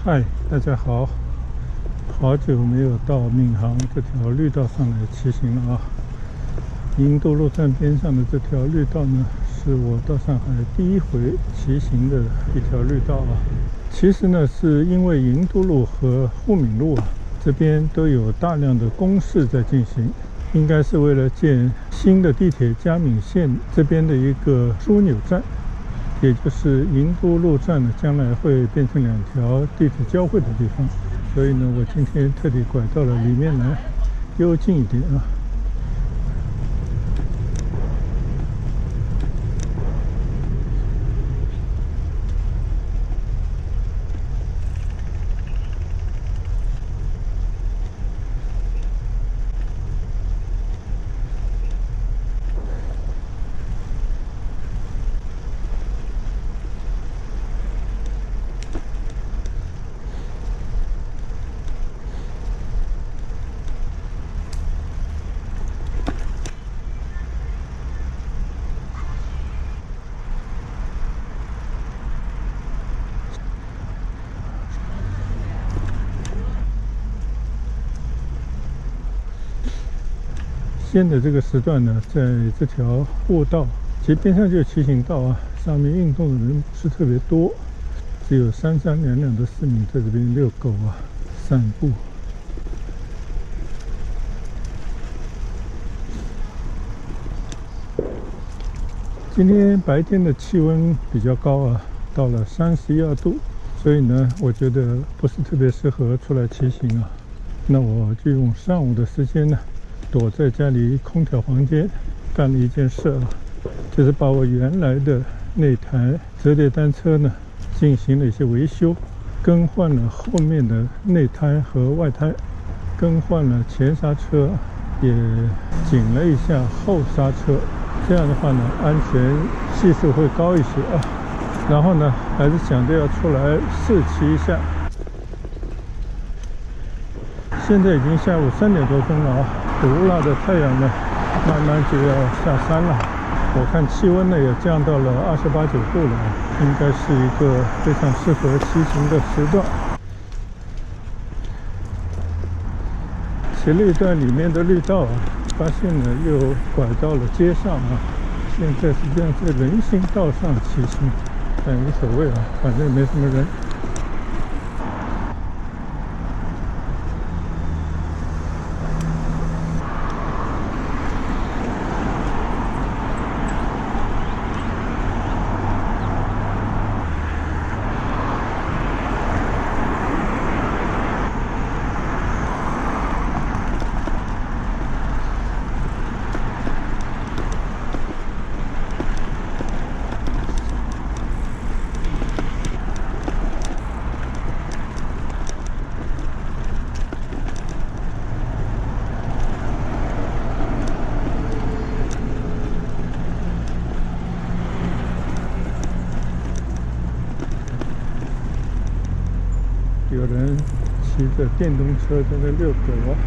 嗨，大家好！好久没有到闵行这条绿道上来骑行了啊。银都路站边上的这条绿道呢，是我到上海第一回骑行的一条绿道啊。其实呢，是因为银都路和沪闵路这边都有大量的工事在进行，应该是为了建新的地铁嘉闵线这边的一个枢纽站。也就是银都路站呢，将来会变成2条地铁交汇的地方，所以呢，我今天特地拐到了里面来，幽静一点啊。现在这个时段呢，在这条步道，其实边上就是骑行道啊，上面运动的人不是特别多，只有3两的市民在这边遛狗啊、散步。今天白天的气温比较高啊，到了31、2度，所以呢，我觉得不是特别适合出来骑行啊。那我就用上午的时间呢，躲在家里空调房间干了一件事啊，就是把我原来的那台折叠单车呢进行了一些维修，更换了后面的内胎和外胎，更换了前刹车，也紧了一下后刹车，这样的话呢，安全系数会高一些啊。然后呢，还是想着要出来试骑一下。现在已经下午3点多钟了啊，毒辣的太阳呢，慢慢就要下山了。我看气温呢也降到了28、9度了，应该是一个非常适合骑行的时段。骑了一段里面的绿道啊，发现呢又拐到了街上啊。现在实际上在人行道上骑行，但无所谓啊，反正没什么人。有人骑着电动车在那遛狗啊。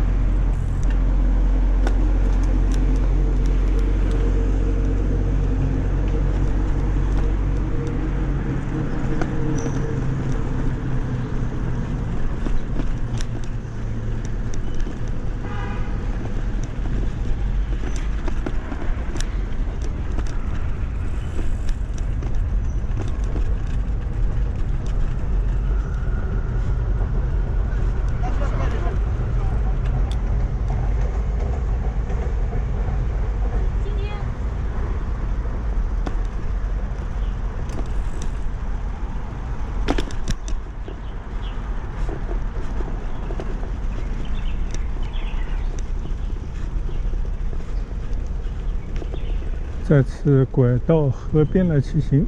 再次拐到河边来骑行，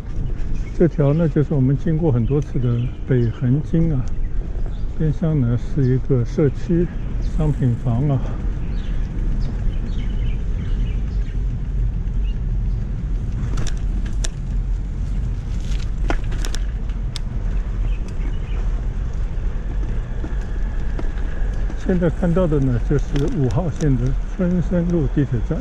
这条呢就是我们经过很多次的北横经啊，边上呢是一个社区商品房啊。现在看到的呢就是5号线的春生路地铁站。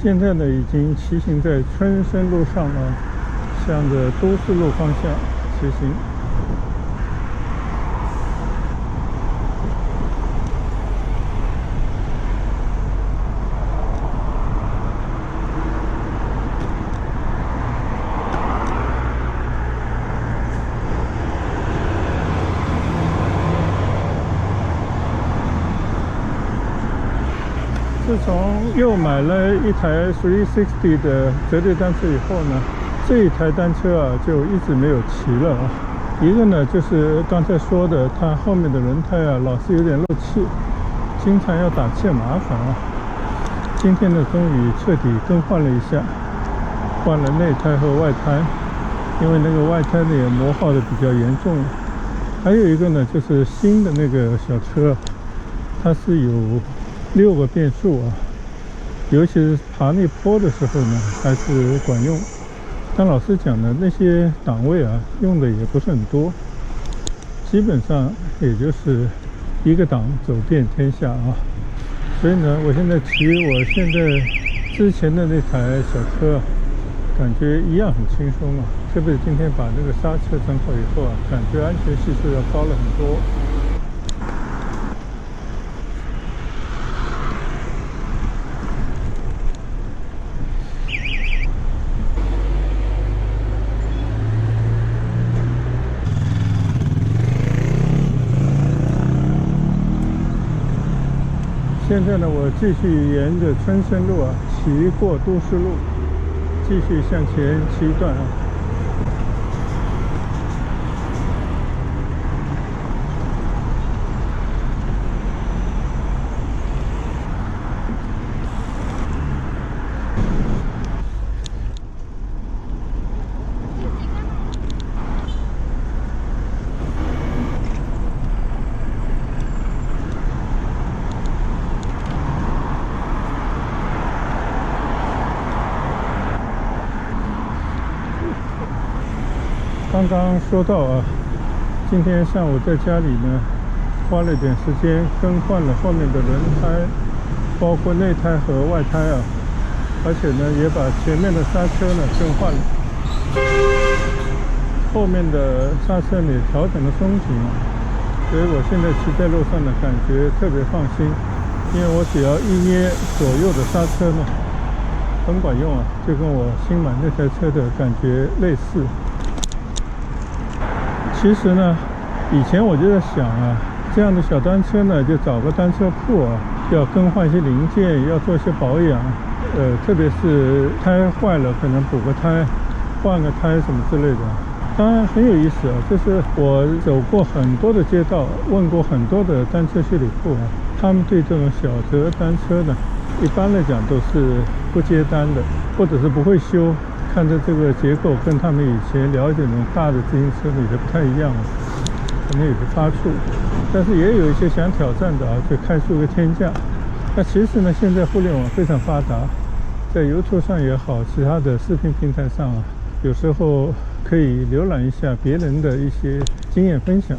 现在呢，已经骑行在春生路上了，向着都市路方向骑行。自从又买了一台360的折叠单车以后呢，这一台单车啊就一直没有骑了啊。一个呢就是刚才说的，它后面的轮胎啊老是有点漏气，经常要打气麻烦啊。今天呢终于彻底更换了一下，换了内胎和外胎，因为那个外胎呢也磨耗的比较严重。还有一个呢就是新的那个小车，它是有6个变速啊，尤其是爬那坡的时候呢，还是管用。但老实讲呢，那些档位啊，用的也不是很多，基本上也就是一个档走遍天下啊。所以呢，我现在骑我现在之前的那台小车，感觉一样很轻松啊。特别是今天把那个刹车整好以后啊，感觉安全系数要高了很多。现在呢，我继续沿着春生路啊，骑过都市路，继续向前骑一段啊。刚刚说到啊，今天上午在家里呢，花了点时间更换了后面的轮胎，包括内胎和外胎啊，而且呢也把前面的刹车呢更换了，后面的刹车呢也调整了松紧，所以我现在骑在路上呢感觉特别放心，因为我只要一捏左右的刹车呢，很管用啊，就跟我新买那台车的感觉类似。其实呢，以前我就在想啊，这样的小单车呢，就找个单车铺啊，要更换一些零件，要做一些保养，特别是胎坏了，可能补个胎，换个胎什么之类的。当然很有意思啊，就是我走过很多的街道，问过很多的单车修理铺啊，他们对这种小折单车呢，一般来讲都是不接单的，或者是不会修。看着这个结构跟他们以前了解那种大的自行车呢也不太一样，可能有些发怵，但是也有一些想挑战的啊，就开出个天价。那其实呢，现在互联网非常发达，在 YouTube 上也好，其他的视频平台上啊，有时候可以浏览一下别人的一些经验分享。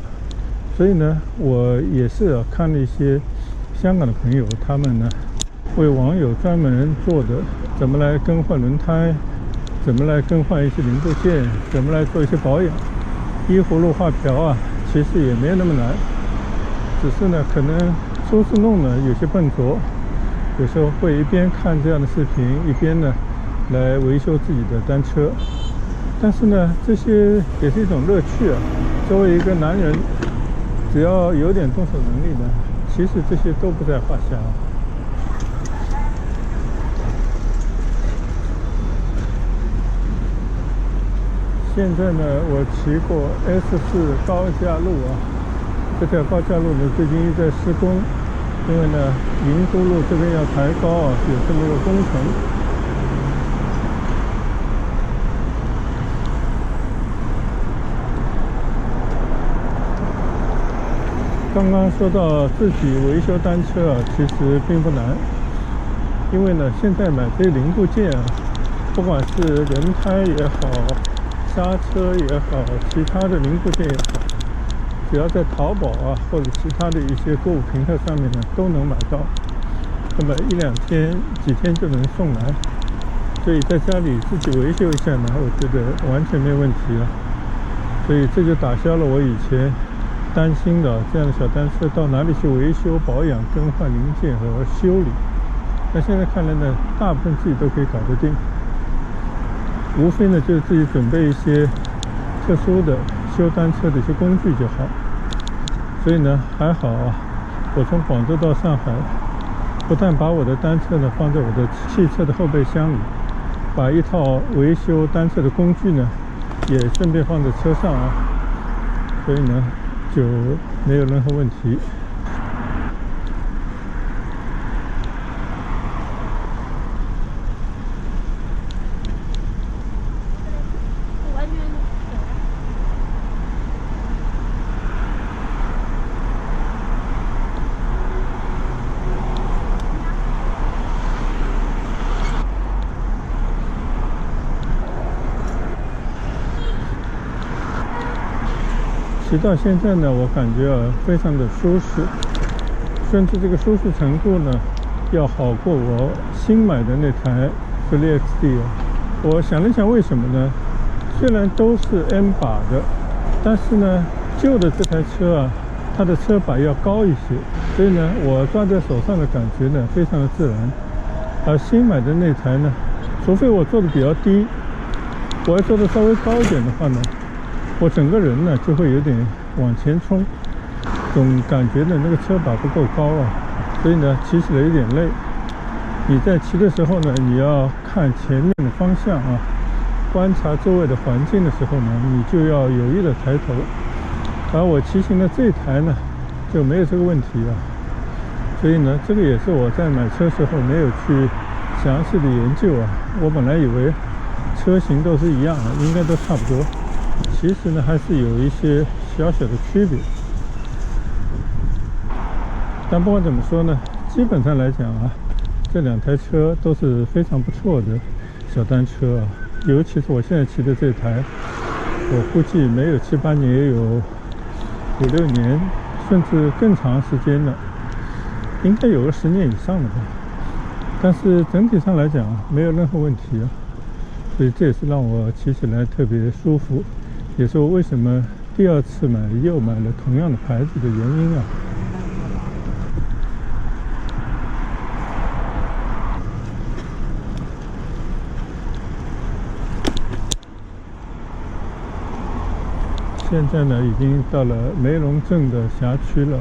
所以呢，我也是看了一些香港的朋友，他们呢为网友专门做的怎么来更换轮胎，怎么来更换一些零部件，怎么来做一些保养，依葫芦画瓢啊，其实也没有那么难，只是呢可能说是弄呢有些笨拙，有时候会一边看这样的视频，一边呢来维修自己的单车。但是呢，这些也是一种乐趣啊。作为一个男人，只要有点动手能力呢，其实这些都不在话下。现在呢，我骑过 S4 高架路啊，这条高架路呢最近一直在施工，因为呢银都路这边要抬高啊，有这么一个工程。刚刚说到自己维修单车啊，其实并不难，因为呢现在买这些零部件啊，不管是轮胎也好，刹车也好，其他的零部件也好，只要在淘宝啊或者其他的一些购物平台上面呢都能买到，那么1-2天、几天就能送来。所以在家里自己维修一下呢，我觉得完全没有问题啊。所以这就打消了我以前担心的这样的小单车到哪里去维修、保养、更换零件和修理。那现在看来呢，大部分自己都可以搞得定，无非呢就是自己准备一些特殊的修单车的一些工具就好。所以呢还好啊，我从广州到上海，不但把我的单车呢放在我的汽车的后备箱里，把一套维修单车的工具呢也顺便放在车上啊，所以呢就没有任何问题。骑到现在呢，我感觉非常的舒适，甚至这个舒适程度呢，要好过我新买的那台菲利 XD 啊。我想了想，为什么呢？虽然都是 M 把的，但是呢，旧的这台车啊，它的车把要高一些，所以呢，我抓在手上的感觉呢，非常的自然。而新买的那台呢，除非我坐的比较低，我要坐的稍微高一点的话呢，我整个人呢就会有点往前冲，总感觉呢那个车把不够高啊，所以呢骑起来有点累。你在骑的时候呢，你要看前面的方向啊，观察周围的环境的时候呢，你就要有意的抬头。而我骑行的这台呢就没有这个问题啊，所以呢这个也是我在买车时候没有去详细的研究啊。我本来以为车型都是一样的，应该都差不多。其实呢，还是有一些小小的区别。但不管怎么说呢，基本上来讲啊，这两台车都是非常不错的小单车啊。尤其是我现在骑的这台，我估计没有7、8年，也有5、6年，甚至更长时间了，应该有个10年以上了吧。但是整体上来讲，没有任何问题啊。所以这也是让我骑起来特别舒服，也是我为什么第二次买又买了同样的牌子的原因啊。现在呢，已经到了梅龙镇的辖区了。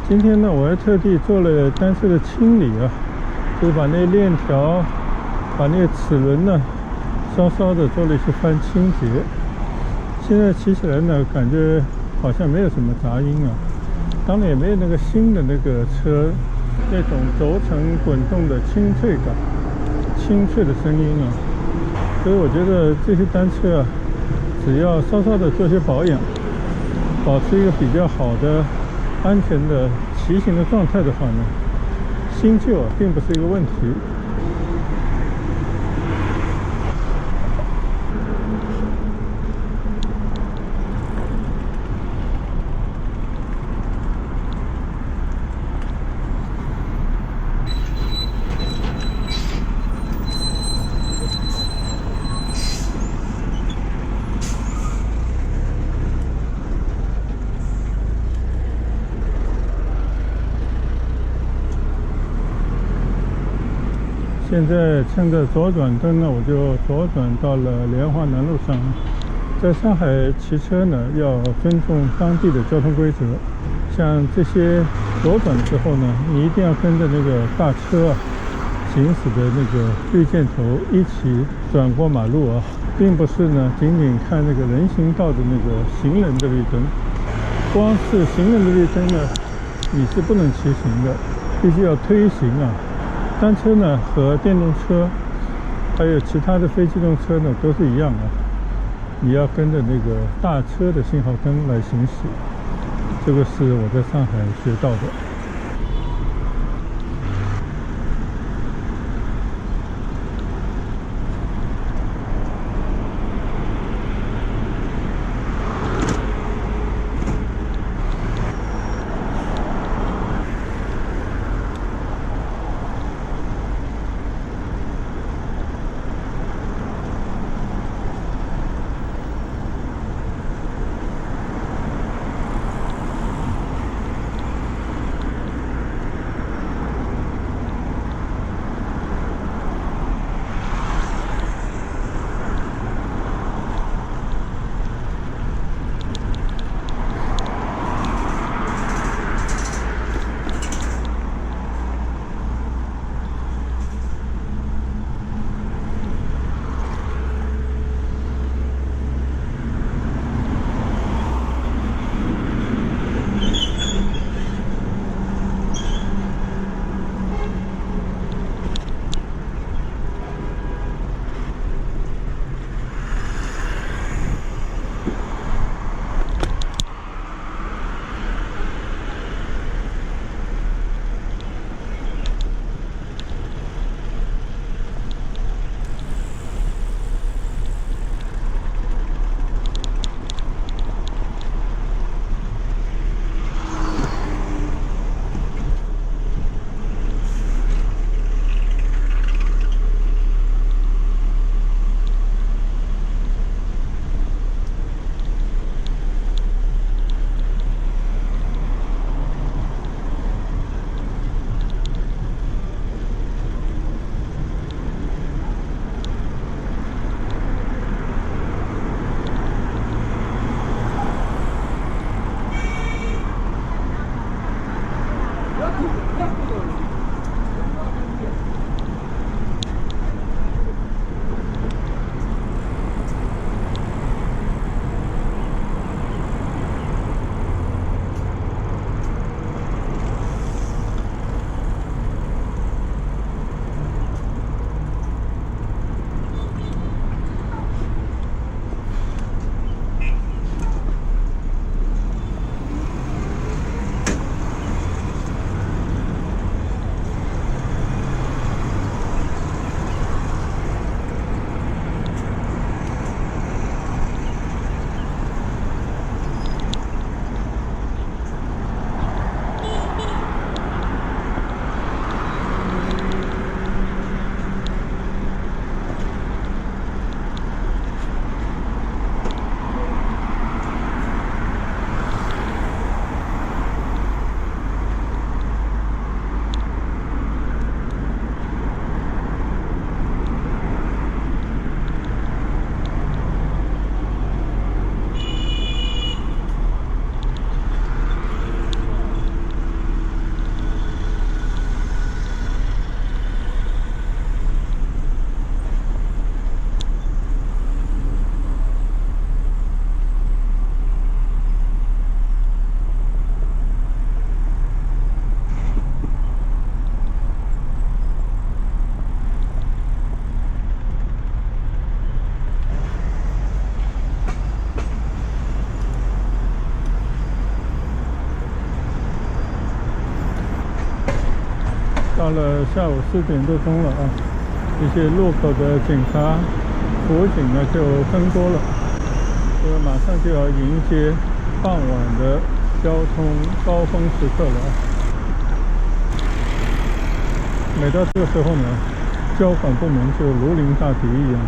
今天呢，我还特地做了单车的清理啊，就是把那链条、把那个齿轮呢，稍稍的做了一些翻清洁。现在骑起来呢，感觉好像没有什么杂音啊，当然也没有那个新的那个车那种轴承滚动的清脆感、清脆的声音啊。所以我觉得这些单车啊，只要稍稍的做些保养，保持一个比较好的安全的骑行的状态的话呢，新旧并不是一个问题。现在趁着左转灯呢，我就左转到了莲花南路上。在上海骑车呢，要尊重当地的交通规则。像这些左转之后呢，你一定要跟着那个大车行驶的那个绿箭头一起转过马路啊，并不是呢仅仅看那个人行道的那个行人的绿灯。光是行人的绿灯呢，你是不能骑行的，必须要推行啊。单车呢和电动车还有其他的非机动车呢都是一样的，你要跟着那个大车的信号灯来行驶，这个是我在上海学到的。到了下午4点多钟了啊，一些路口的警察、辅警呢就增多了，这个马上就要迎接傍晚的交通高峰时刻了啊。每到这个时候呢，交管部门就如临大敌一样。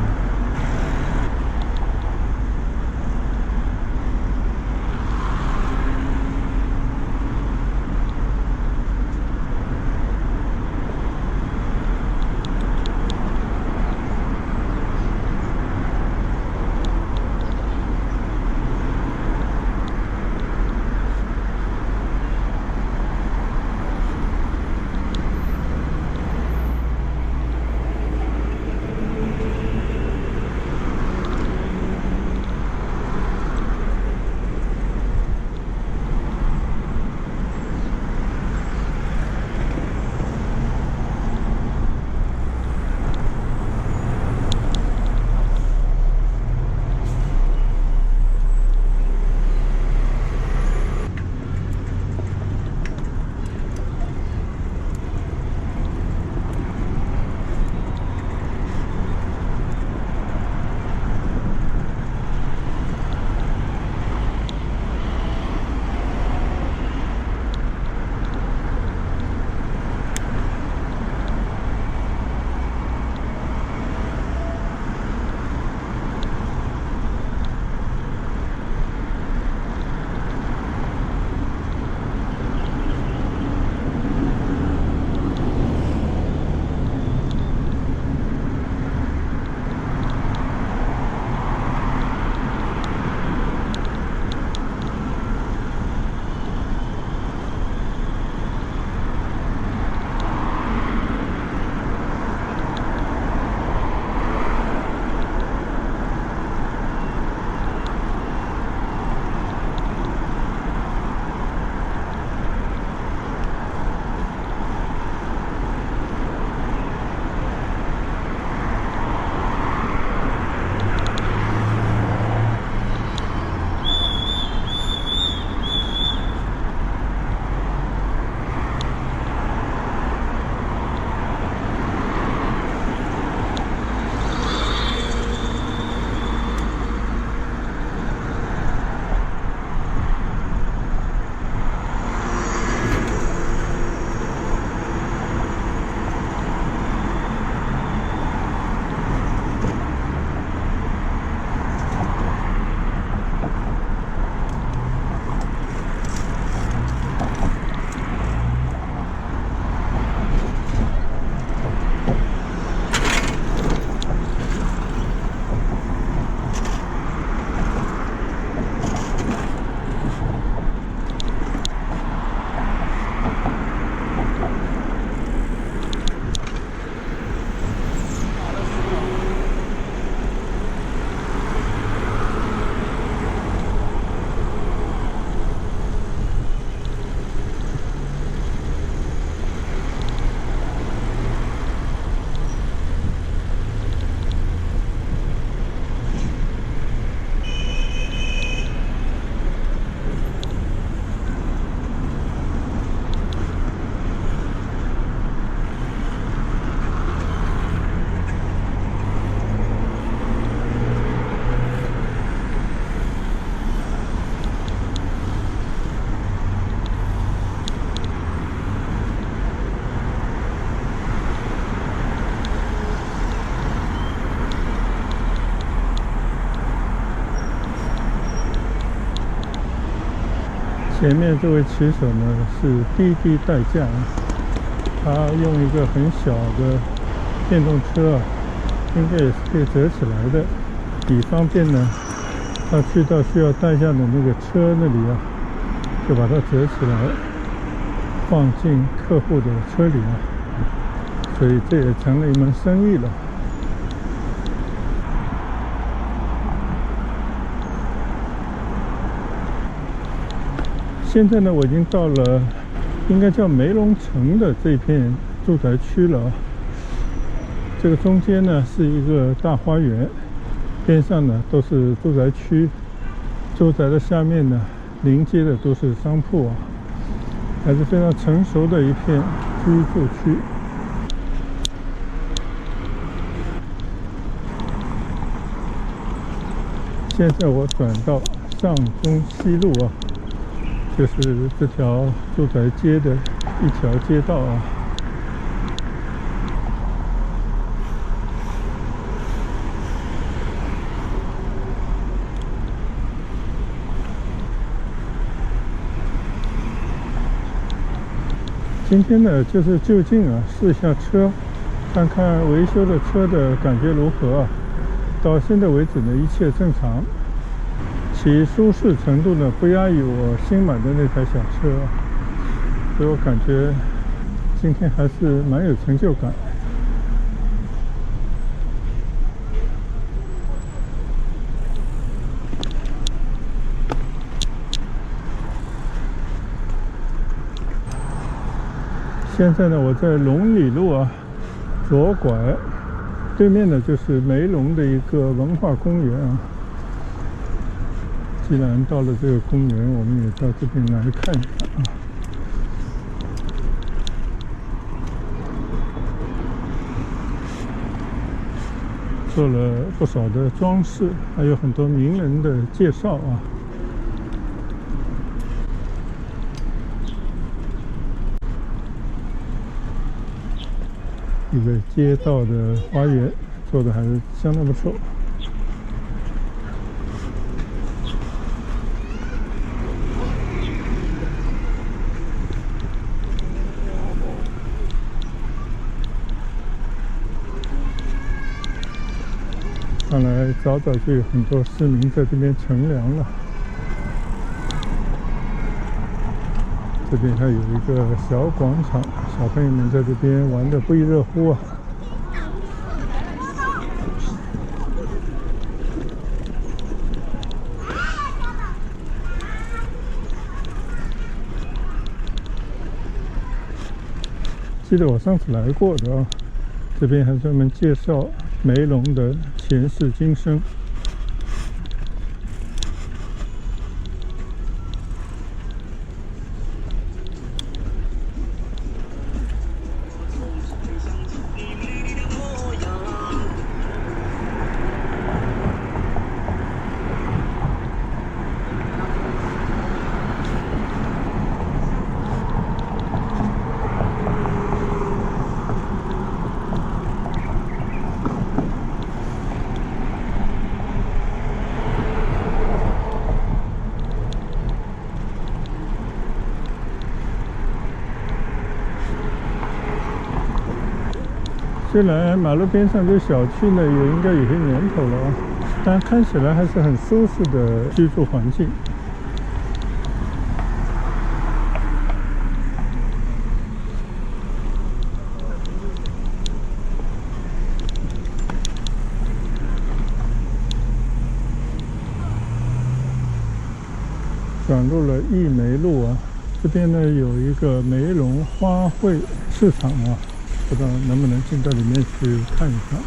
前面这位骑手呢是滴滴代驾，他用一个很小的电动车啊，应该也是可以折起来的，以方便呢，他去到需要代驾的那个车那里啊，就把它折起来，放进客户的车里啊，所以这也成了一门生意了。现在呢，我已经到了应该叫梅龙城的这片住宅区了。这个中间呢是一个大花园，边上呢都是住宅区，住宅的下面呢临街的都是商铺啊，还是非常成熟的一片居住区。现在我转到上中西路啊，就是这条住宅街的一条街道啊。今天呢，就是就近啊试一下车，看看维修的车的感觉如何啊。到现在为止呢，一切正常，其舒适程度呢不亚于我新买的那台小车，所以我感觉今天还是蛮有成就感。现在呢，我在龙里路啊，左拐，对面呢就是梅龙的一个文化公园啊。既然到了这个公园，我们也到这边来看一看啊。做了不少的装饰，还有很多名人的介绍啊。一个街道的花园做的还是相当不错。看来早早就有很多市民在这边乘凉了。这边还有一个小广场，小朋友们在这边玩得不亦乐乎啊。记得我上次来过的啊，这边还专门介绍梅龙的前世今生。虽然马路边上这小区呢也应该有些年头了啊，但看起来还是很舒适的居住环境。转入了益梅路啊，这边呢有一个梅龙花卉市场啊。不知道能不能进到里面去看一看。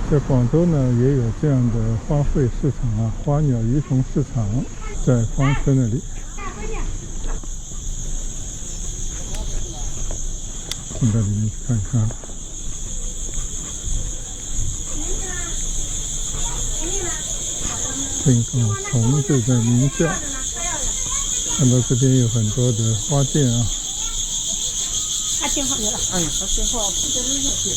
在广州呢，也有这样的花卉市场啊，花鸟鱼虫市场，在芳村那里。进到里面去看一看。听到虫子在鸣叫，看到这边有很多的花店啊。他电话来了，哎呀，他电话不在那边去。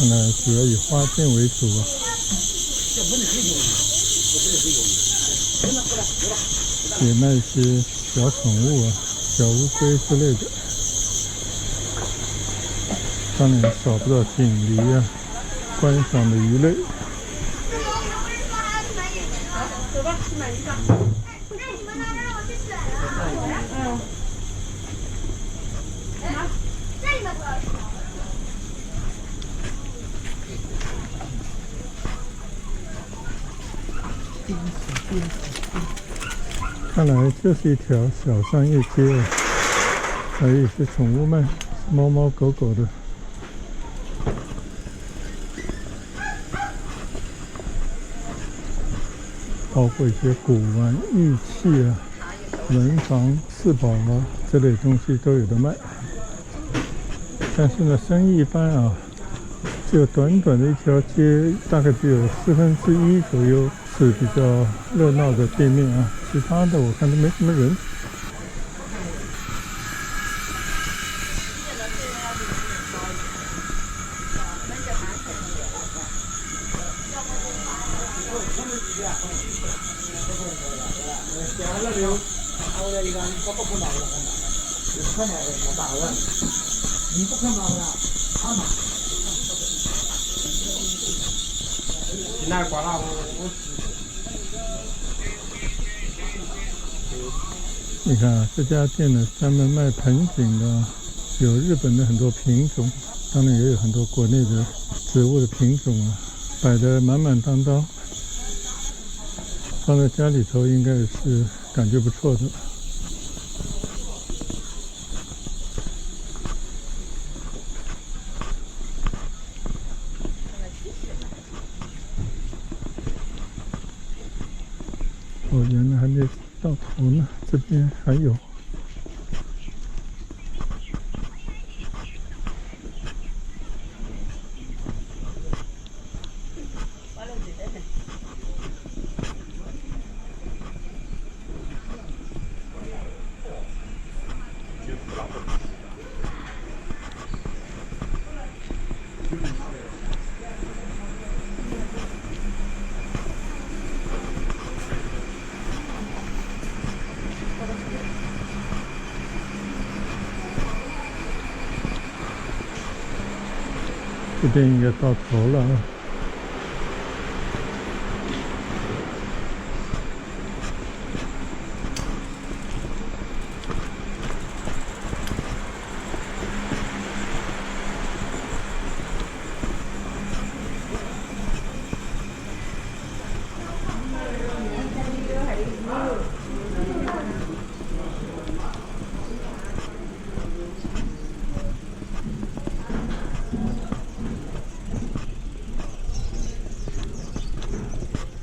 看来主要以花店为主啊。也卖一些小宠物啊，小乌龟之类的。当然少不到锦鲤啊，观赏的鱼类。走吧，去买鱼吧。那你们妈妈让我去选了。那你们不要去。看来这是一条小商业街啊，还有一些宠物卖，猫猫狗狗的。包括一些古玩、玉器啊、文房四宝啊这类东西都有的卖。但是呢，生意一般啊，只有短短的一条街，大概只有1/4左右是比较热闹的店面啊，其他的我看都没什么人。你看啊，这家店呢专门卖盆景的，有日本的很多品种，当然也有很多国内的植物的品种啊，摆得满满当当，放在家里头应该是感觉不错的。哦，原来还没到头呢，这边还有。这边应该到头了啊。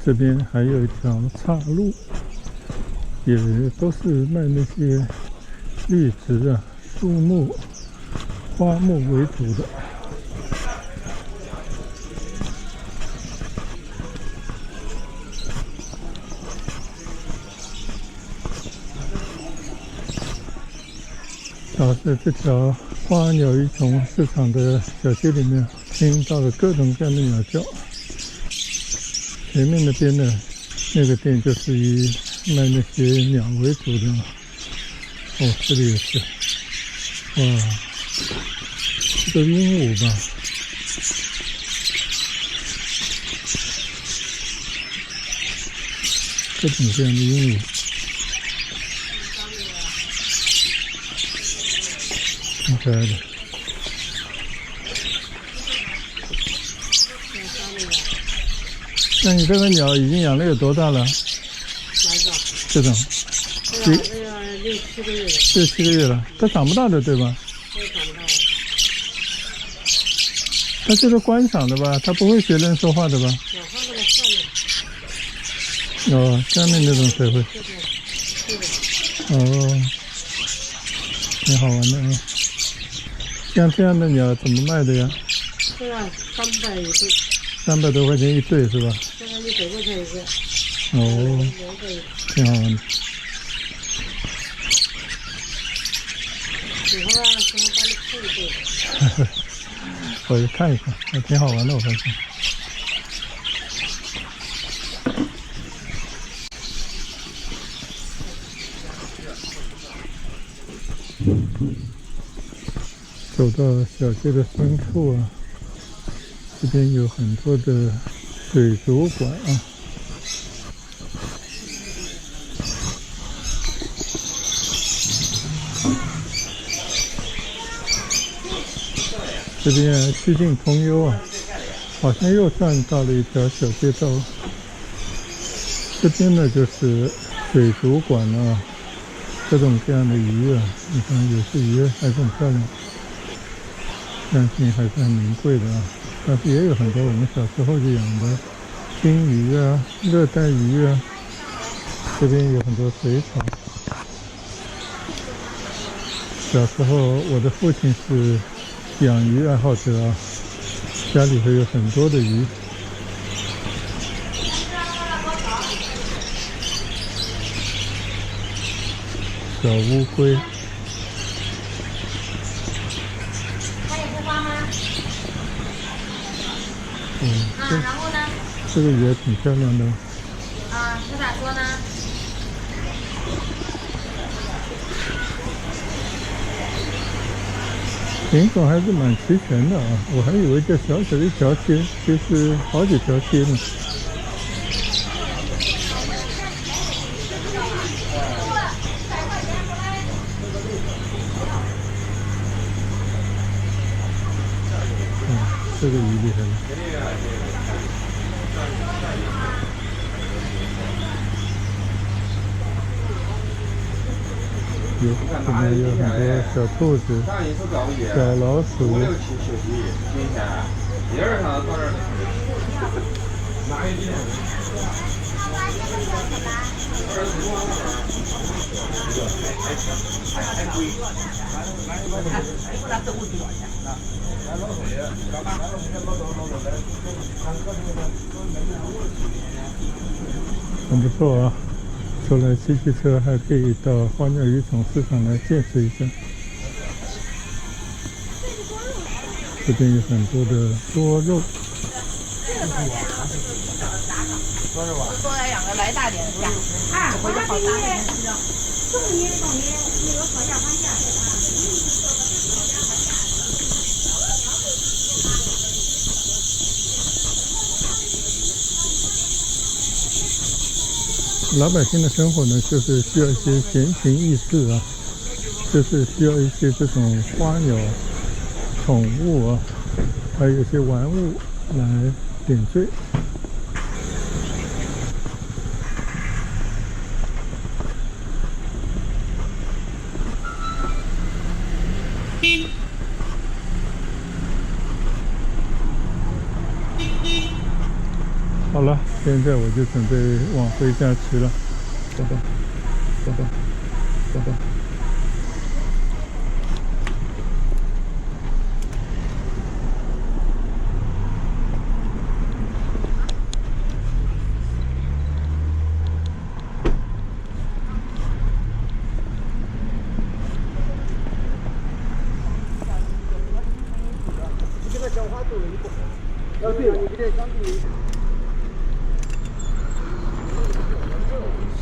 这边还有一条岔路，也都是卖那些绿植啊、树木、花木为主的。在这条花鸟鱼虫市场的小街里面，听到了各种各样的鸟叫。前面那边呢，那个店就是以卖那些鸟为主的。哦，这里也是，哇，这个鹦鹉吧，各种各样的鹦鹉，挺可爱的。那你这个鸟已经养了有多大了？哪一个？这种。这个6、7个月了。6、7个月了，它长不大的对吧？对，长不大的。它这是观赏的吧？它不会学人说话的吧？有，它那个下面。哦，下面那种才会。对的。哦，挺好玩的啊。像这样的鸟怎么卖的呀？这样300一对。300多块钱一对是吧？现在100块钱一个。哦，挺好玩的。喜欢啊，喜欢帮你配一对。我去看一看，还挺好玩的，我发现。走到小街的深处啊，这边有很多的水族馆啊。这边曲径通幽啊，好像又转到了一条小街道。这边呢就是水族馆啊，各种各样的鱼啊，你看有些鱼还很漂亮，相信还是很名贵的啊。但是也有很多我们小时候就养的金鱼啊、热带鱼啊。这边有很多水草。小时候我的父亲是养鱼爱好者啊，家里头有很多的鱼。小乌龟。它也不花吗？然后呢？这个鱼也挺漂亮的。它咋说呢？品种还是蛮齐全的啊，我还以为这小小的一条街，其实好几条街呢。这个鱼厉害了。有，这边有很多小兔子、小老鼠。很不错啊！除了骑车，还可以到花鸟鱼虫市场来见识一下。这边有很多的多肉。多来2个，来大点的虾。我这好大的。送你送你那个烤架螃蟹。老百姓的生活呢，就是需要一些闲情逸致啊，就是需要一些这种花鸟、宠物啊，还有一些玩物来点缀。好了，现在我就准备往回家去了。走吧，走吧，走吧。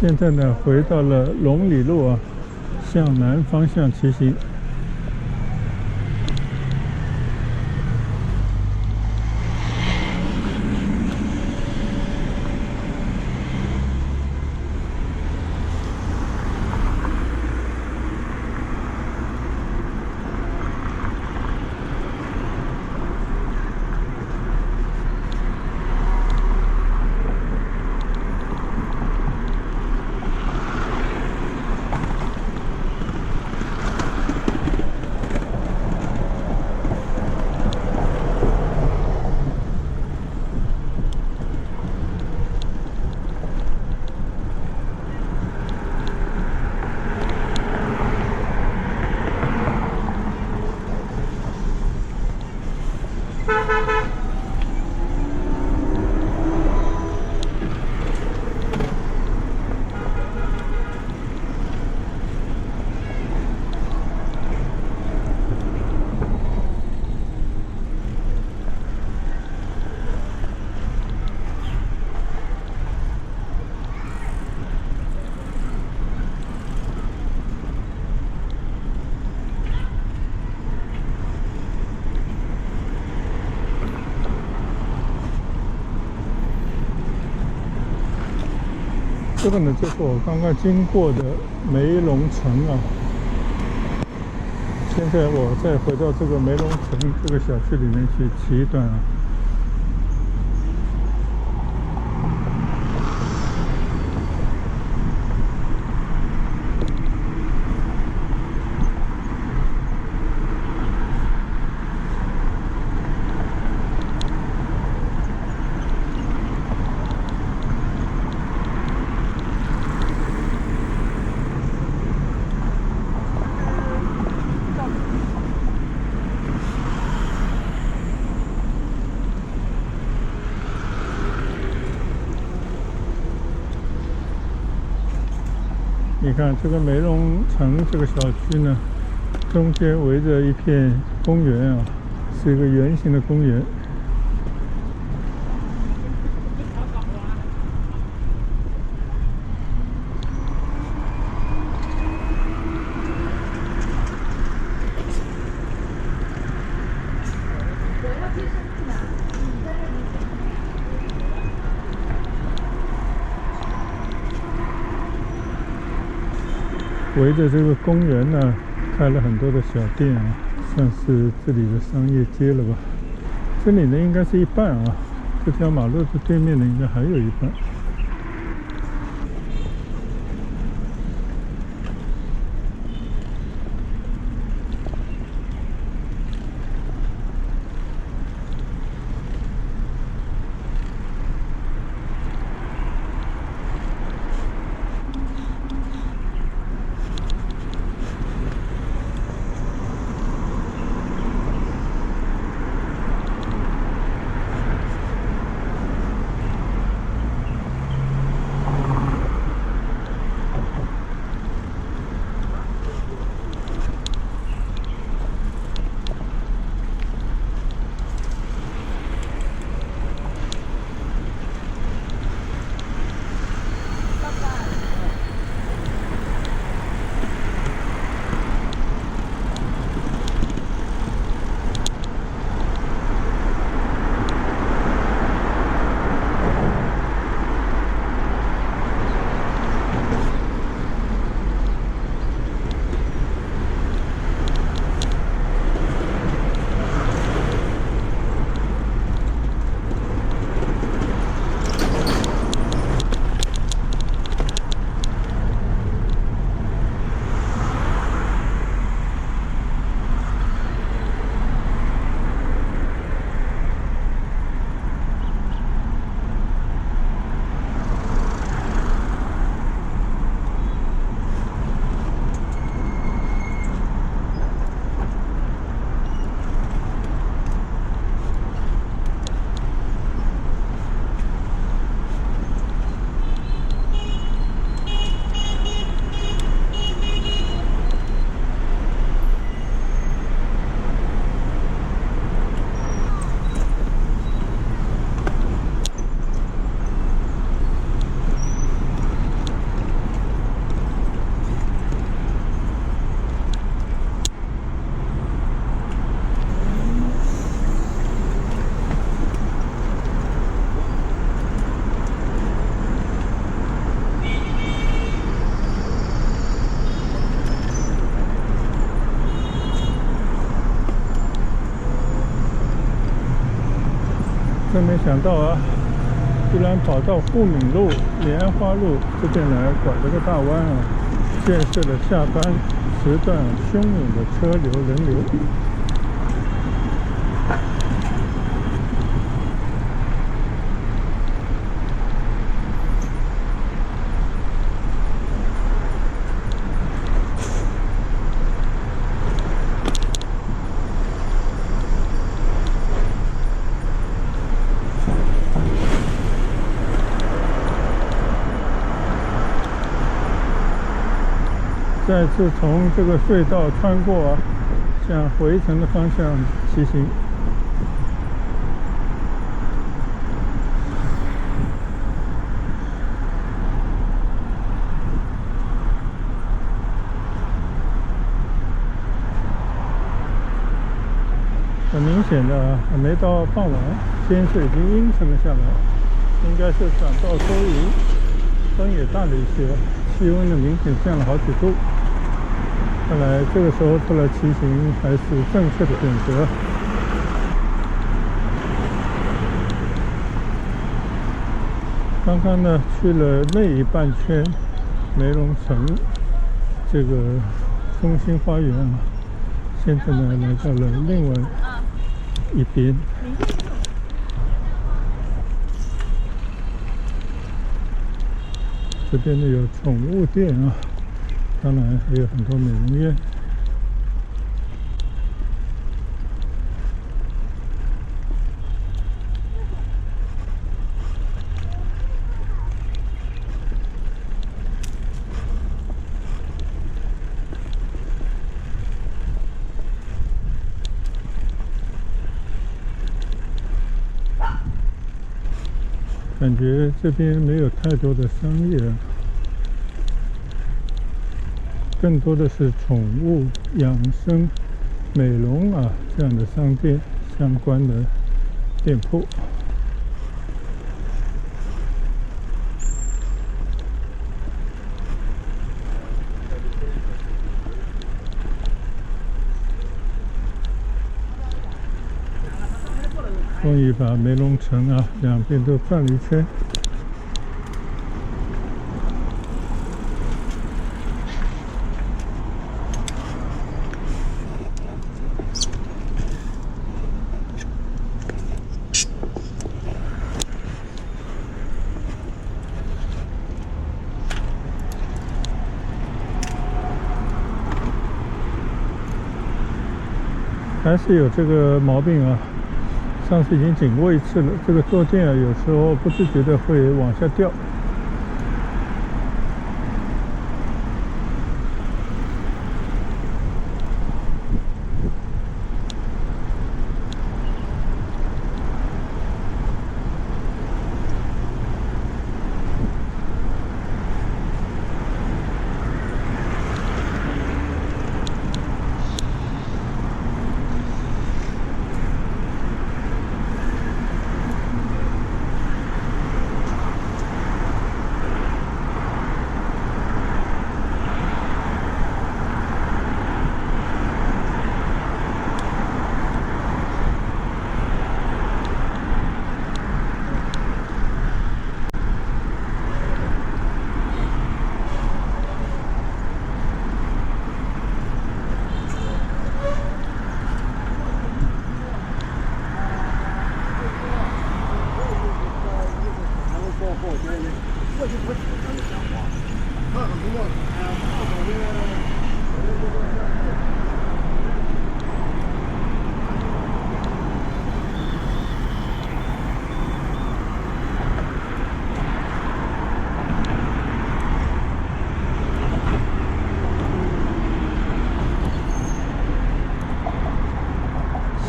现在呢，回到了龙里路啊，向南方向骑行。这个呢，就是我刚刚经过的梅龙城啊。现在我再回到这个梅龙城这个小区里面去骑一段啊。你看这个梅龙城这个小区呢，中间围着一片公园啊，是一个圆形的公园。围着这个公园呢，开了很多的小店啊，算是这里的商业街了吧。这里呢应该是一半啊，这条马路的对面呢应该还有一半。真没想到啊，居然跑到富民路、莲花路这边来，拐了个大弯啊，建设了下班时段汹涌的车流人流。再次从这个隧道穿过啊，向回程的方向骑行。很明显的，还没到傍晚，天色已经阴沉了下来，应该是转到周五。风也大了一些，气温呢明显降了好几度。看来这个时候出来骑行还是正确的选择。刚刚呢去了内一半圈梅龙城这个中心花园啊，现在呢来到了另外一边。这边呢有宠物店啊，当然还有很多美容院。感觉这边没有太多的商业，更多的是宠物养生、美容啊这样的商店相关的店铺。终于把梅龙城啊两边都转了一圈。还是有这个毛病啊。上次已经警过一次了，这个坐垫啊，有时候不自觉的会往下掉。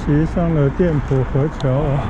骑上了店埔河桥啊。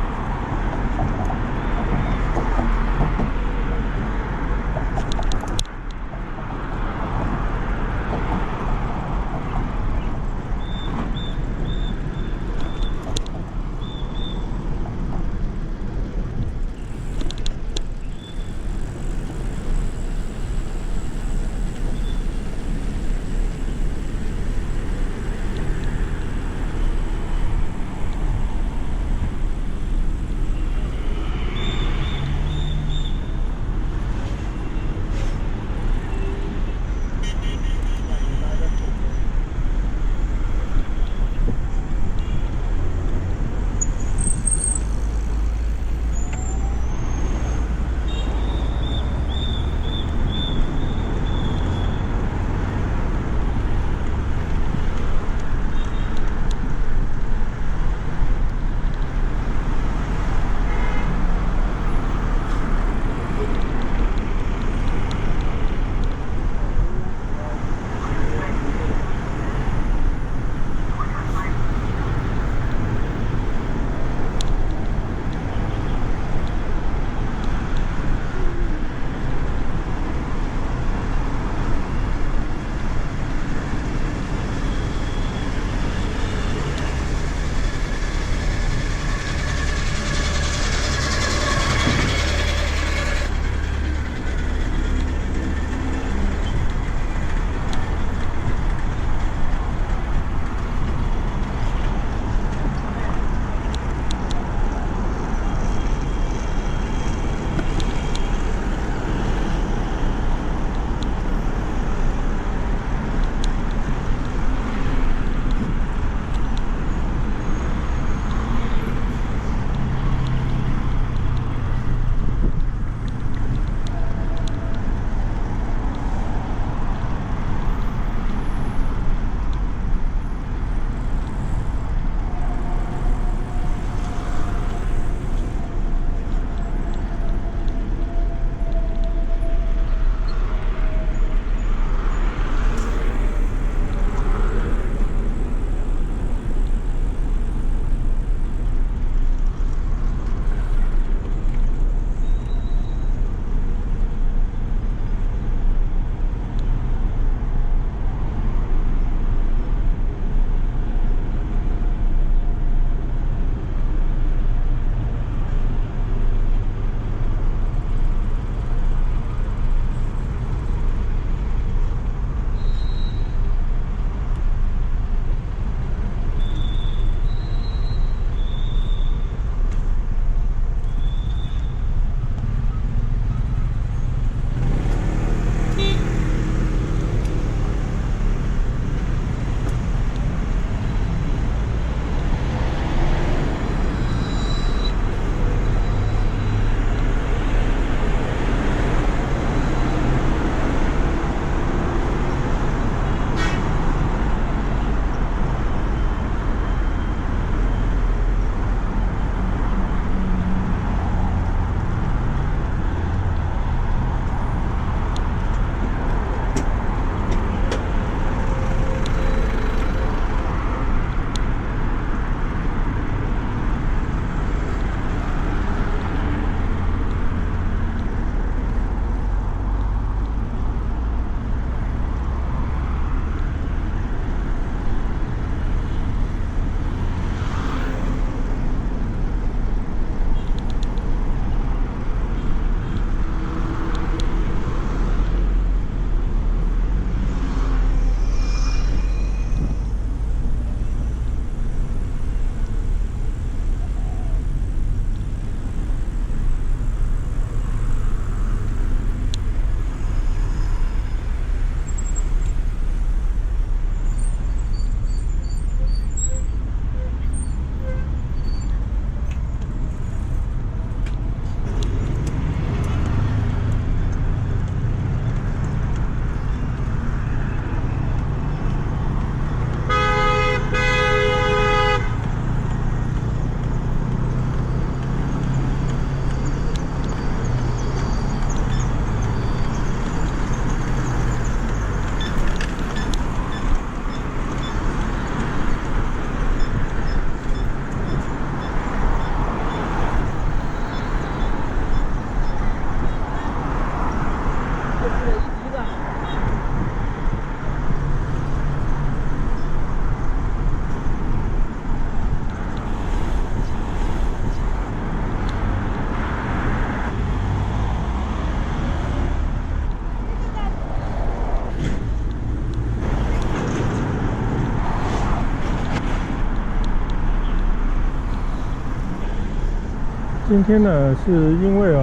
今天呢，是因为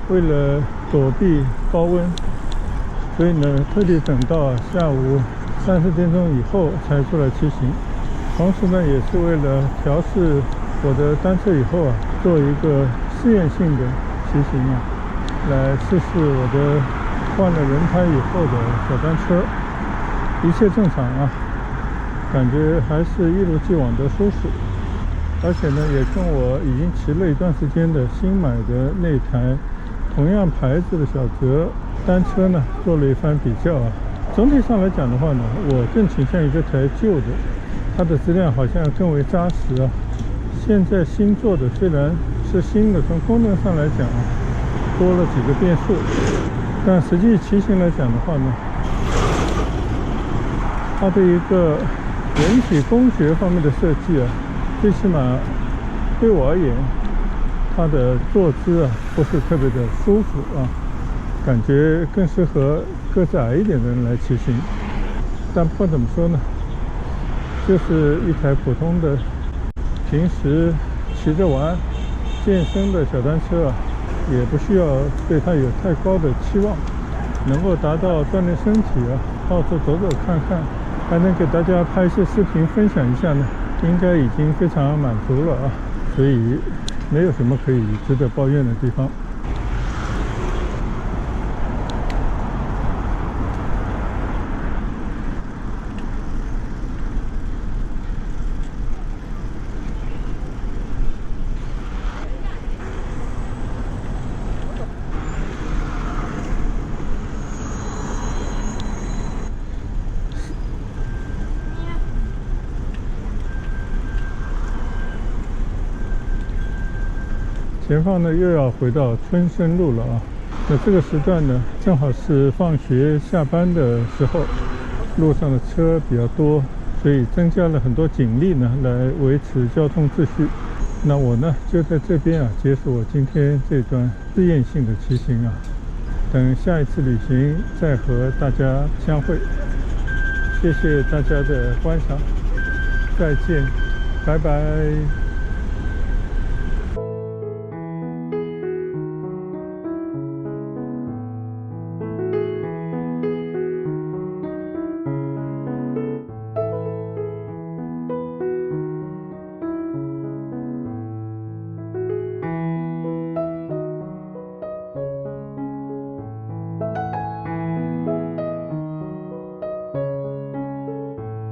为了躲避高温，所以呢，特地等到下午3、4点钟以后才出来骑行。同时呢，也是为了调试我的单车以后做一个试验性的骑行来试试我的换了轮胎以后的小单车，一切正常感觉还是一如既往的舒适。而且呢，也跟我已经骑了一段时间的新买的那台同样牌子的小泽单车呢，做了一番比较总体上来讲的话呢，我更倾向于这台旧的，它的质量好像更为扎实现在新做的虽然是新的，从功能上来讲多了几个变速，但实际骑行来讲的话呢，它的一个人体工学方面的设计最起码对我而言，它的坐姿不是特别的舒服感觉更适合个子矮一点的人来骑行。但不管怎么说呢，就是一台普通的平时骑着玩健身的小单车也不需要对它有太高的期望，能够达到锻炼身体到处走走看看，还能给大家拍一些视频分享一下呢，应该已经非常满足了所以没有什么可以值得抱怨的地方。前方呢又要回到春生路了那这个时段呢，正好是放学下班的时候，路上的车比较多，所以增加了很多警力呢，来维持交通秩序。那我呢就在这边结束我今天这段试验性的骑行等下一次旅行再和大家相会。谢谢大家的观赏，再见，拜拜。